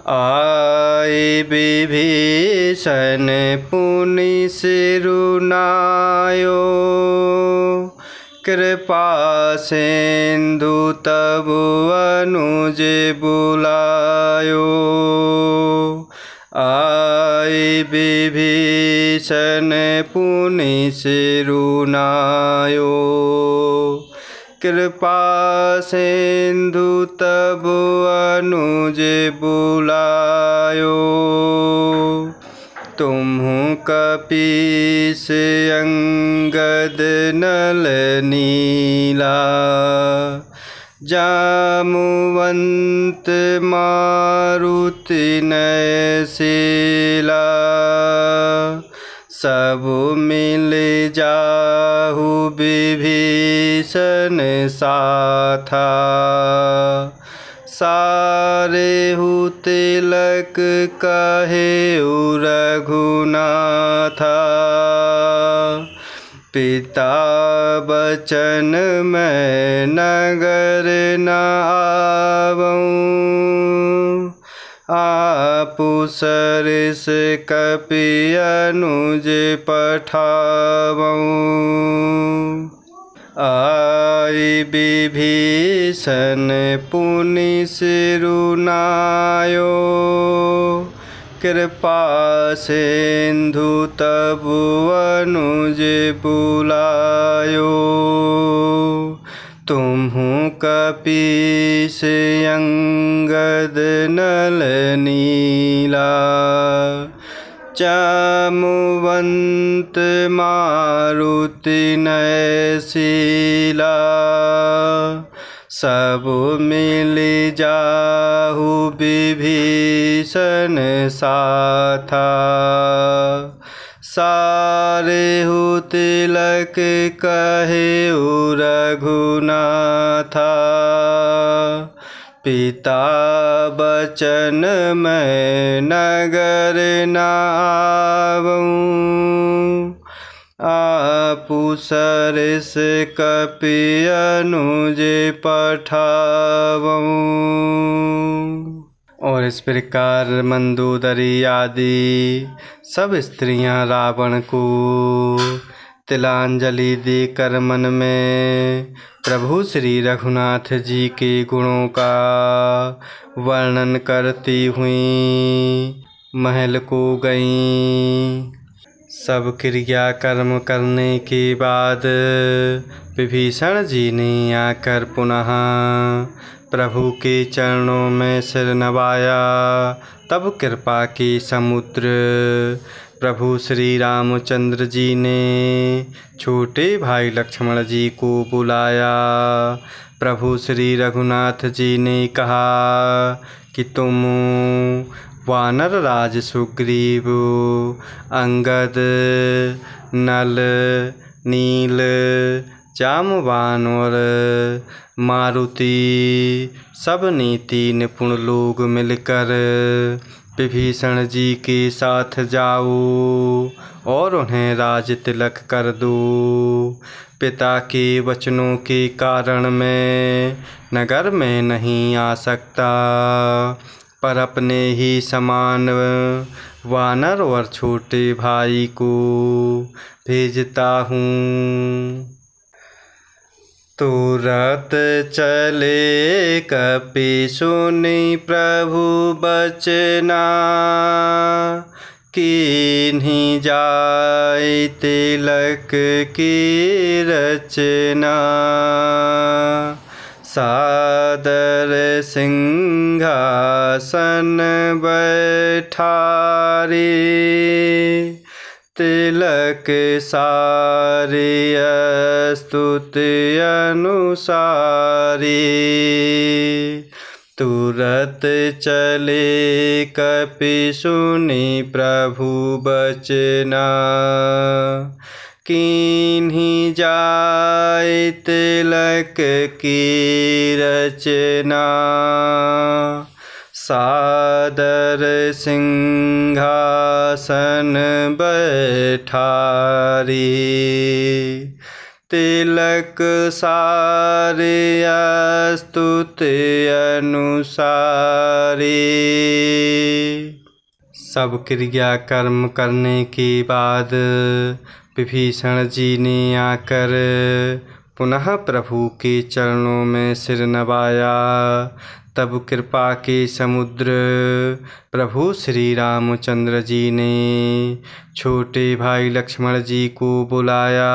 आए विभीषण पुनि सिरुनायो, कृपा सिंधु तब अनुज बुलायो। आए विभीषण पुनि सिरुनायो, कृपा सिंधु तब अनुज बुलायो। तुम्हु कपीस अंगद नल नीला, जामुवंत मारुति नयनशीला। सब मिल जाहु विभीषण साथा, सारेहु तिलक कहेउ रघुनाथा। पिता बचन मैं नगर न आवऊँ, आपु सरिस कपि अनुज पठावऊँ। आए विभीषण पुनि सिरुनायो, कृपा सिंधु तब अनुज बुलायो। तुम्हु कपीस अंगद नल नीला, जामुवंत मारुति नयनशीला। सब मिल जाहु विभीषण साथा, सारेहु तिलक कहेउ रघुनाथा। पिता बचन मैं नगर न आवऊँ, आपु सरिस कपि अनुज पठावऊँ। और इस प्रकार मंदोदरी आदि सब स्त्रियां रावण को तिलांजलि देकर मन में प्रभु श्री रघुनाथ जी के गुणों का वर्णन करती हुई महल को गईं। सब क्रिया कर्म करने के बाद विभीषण जी ने आकर पुनः प्रभु के चरणों में सिर नवाया। तब कृपा के समुद्र प्रभु श्री रामचंद्र जी ने छोटे भाई लक्ष्मण जी को बुलाया। प्रभु श्री रघुनाथ जी ने कहा कि तुम वानर राज सुग्रीव, अंगद, नल, नील, जामवान और मारुति सब नीति निपुण लोग मिलकर विभीषण जी के साथ जाओ और उन्हें राज तिलक कर दो। पिता के वचनों के कारण मैं नगर में नहीं आ सकता, पर अपने ही समान वानर और छोटे भाई को भेजता हूँ। तुरत चले कपि सुनि प्रभु बचना, कीन्ही जाय तिलक की रचना। सादर सिंहासन बैठारी, तिलक सारी स्तुति अनुसारी। तुरत चले कपि सुनि प्रभु बचना, कीन्ही जाय तिलक की रचना। सादर सिंहासन बैठारी, तिलक सारे स्तुति अनुसारी। सब क्रिया कर्म करने के बाद विभीषण जी ने आकर पुनः प्रभु के चरणों में सिर नवाया। तब कृपा के समुद्र प्रभु श्री रामचंद्र जी ने छोटे भाई लक्ष्मण जी को बुलाया।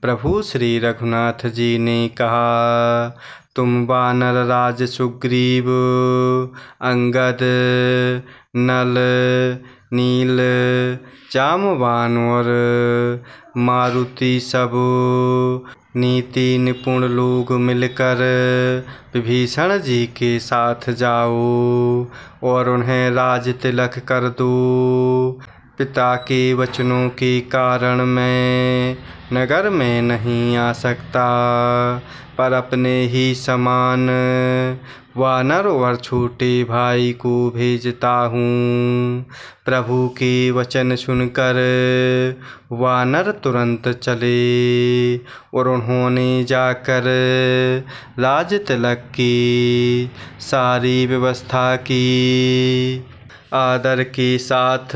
प्रभु श्री रघुनाथ जी ने कहा, तुम वानर राज सुग्रीव, अंगद, नल, नील, जामवान और मारुति सब नीति निपुण लोग मिलकर विभीषण जी के साथ जाओ और उन्हें राज तिलक कर दो। पिता के वचनों के कारण मैं नगर में नहीं आ सकता, पर अपने ही समान वानर और छोटे भाई को भेजता हूँ। प्रभु के वचन सुनकर वानर तुरंत चले और उन्होंने जाकर राज तिलक की सारी व्यवस्था की। आदर के साथ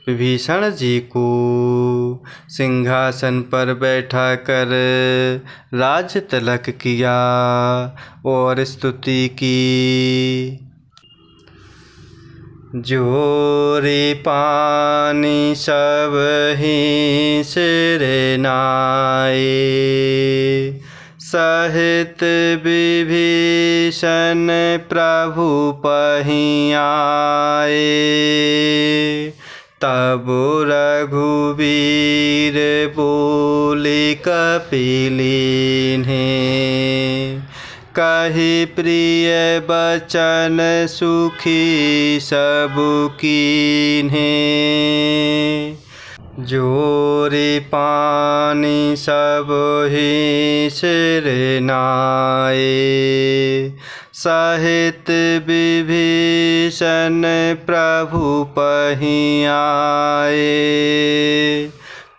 विभीषण जी को सिंहासन पर बैठा कर राज तिलक किया और स्तुति की। जोरे पानी सब ही सिर नाए, सहित विभीषण प्रभु पहीं आए। तब रघुवीर बोले कपिलीन्हें, कहि प्रिय बचन सुखी सब कीन्हे। जोरे पानी सब ही सिर नाए, सहित विभीषण प्रभु पहीं आए।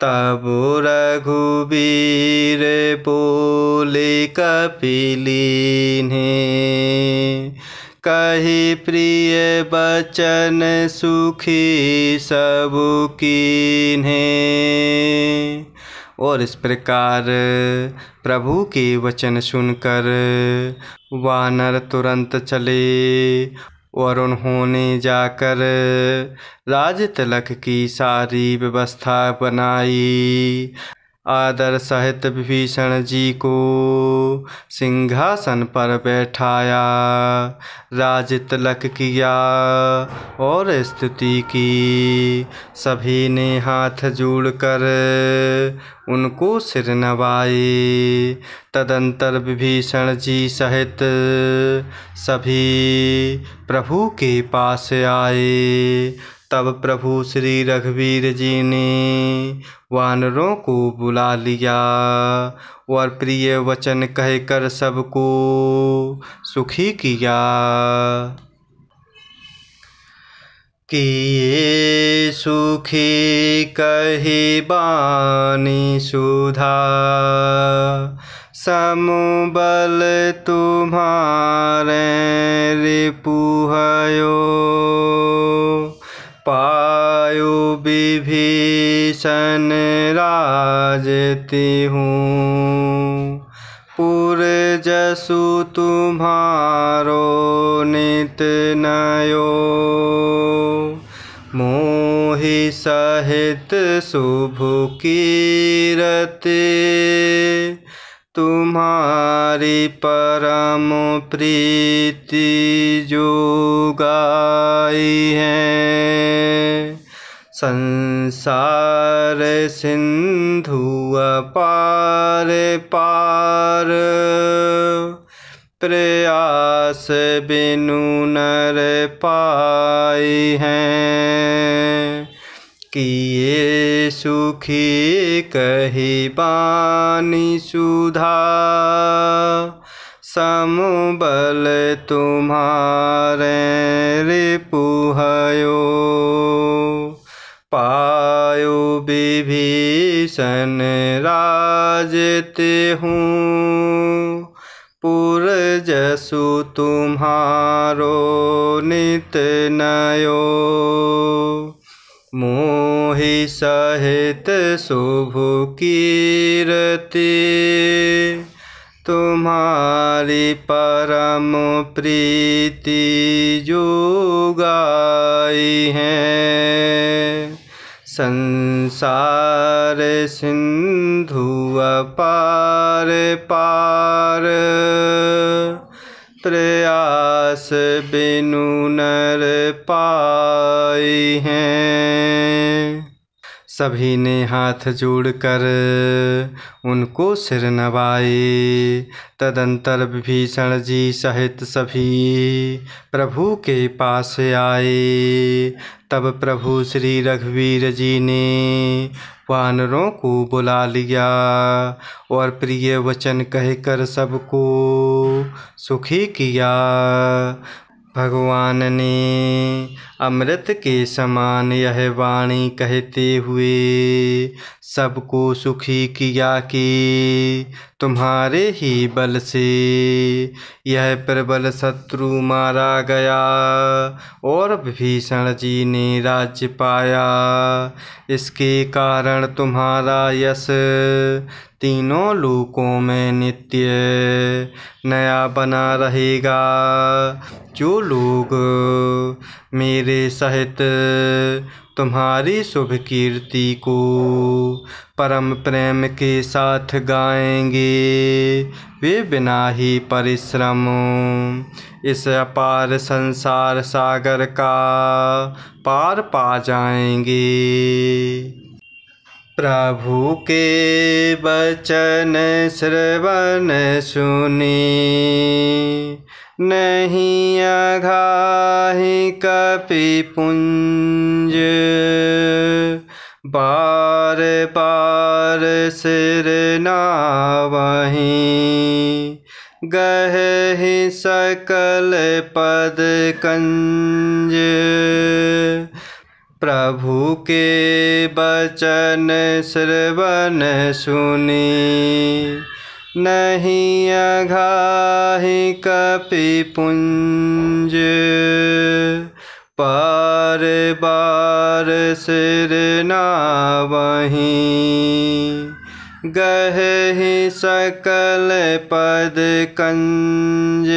तब रघुवीर बोले कपिलीन्हें, कहि प्रिय बचन सुखी सब कीन्हे। और इस प्रकार प्रभु के वचन सुनकर वानर तुरंत चले और उन्होंने जाकर राज तिलक की सारी व्यवस्था बनाई। आदर सहित विभीषण जी को सिंहासन पर बैठाया, राज तिलक किया और स्तुति की। सभी ने हाथ जोड़कर उनको सिर नवाए। तदंतर विभीषण जी सहित सभी प्रभु के पास आए। तब प्रभु श्री रघुवीर जी ने वानरों को बुला लिया और प्रिय वचन कहकर सबको सुखी किया। किए सुखी कहि बानी सुधा, समबल तुम्हारे रिपुहयो। पायो विभीषण राज तिहूँ, पुरजसु तुम्हारो नित नयो। मोहि सहित शुभ कीरति, तुम्हारी परम प्रीति जो गाई है। संसार सिंधु अपार पार, प्रयास बिनु नर पाई हैं। किए सुखी कहि बानी सुधा, समबल तुम्हारे रिपुहयो। पायो विभीषण विभीषण राजते हूँ, पुरजसु तुम्हारो नित नयो। मोहि सहित शुभ कीरति, तुम्हारी परम प्रीति जो गाई है। संसार सिंधु अपार पार, प्रयास बिनु नर पाई हैं। सभी ने हाथ जोड़कर उनको सिर नवाए। तदंतर विभीषण जी सहित सभी प्रभु के पास आए। तब प्रभु श्री रघुवीर जी ने वानरों को बुला लिया और प्रिय वचन कहकर सबको सुखी किया। भगवान ने अमृत के समान यह वाणी कहते हुए सबको सुखी किया कि तुम्हारे ही बल से यह प्रबल शत्रु मारा गया और विभीषण जी ने राज्य पाया। इसके कारण तुम्हारा यश तीनों लोकों में नित्य नया बना रहेगा। जो लोग मेरे सहित तुम्हारी शुभ कीर्ति को परम प्रेम के साथ गाएंगे, वे बिना ही परिश्रम इस अपार संसार सागर का पार पा जाएंगे। प्रभु के वचन श्रवण सुनी, नहीं अघाहि कपि पुंज। बार बार सिर नावहीं, गहहि सकल पद कंज। प्रभु के वचन श्रवण सुनी, नहीं अघाहि कपि पुंज। बार बार सिर नावहीं, गहहि सकल पद कंज।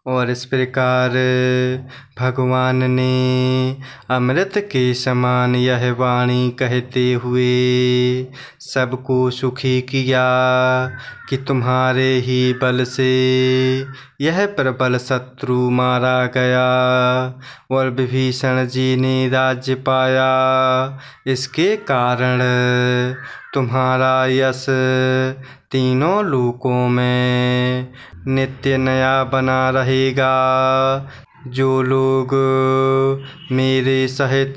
और इस प्रकार भगवान ने अमृत के समान यह वाणी कहते हुए सबको सुखी किया कि तुम्हारे ही बल से यह प्रबल शत्रु मारा गया और विभीषण जी ने राज्य पाया। इसके कारण तुम्हारा यश तीनों लोकों में नित्य नया बना रहेगा। जो लोग मेरे सहित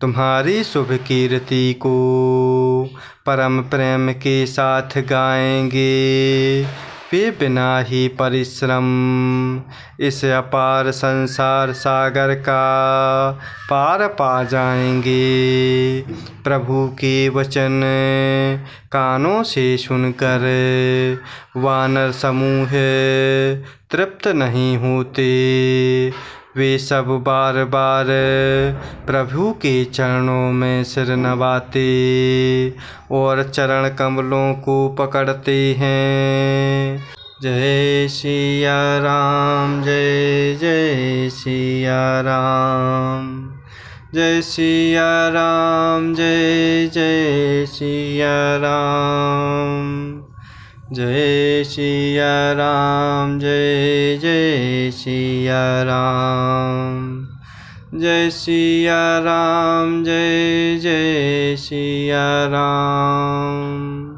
तुम्हारी शुभ कीर्ति को परम प्रेम के साथ गाएंगे, वे बिना ही परिश्रम इस अपार संसार सागर का पार पा जाएंगे। प्रभु के वचन कानों से सुनकर वानर समूह तृप्त नहीं होते। वे सब बार बार प्रभु के चरणों में सिर नवाते और चरण कमलों को पकड़ते हैं। जय सिया राम, जय जय सिया राम, जय सिया राम, जय जय सिया राम, जय सिया राम, जय जय सिया राम, जय सिया राम, जय जय सिया राम।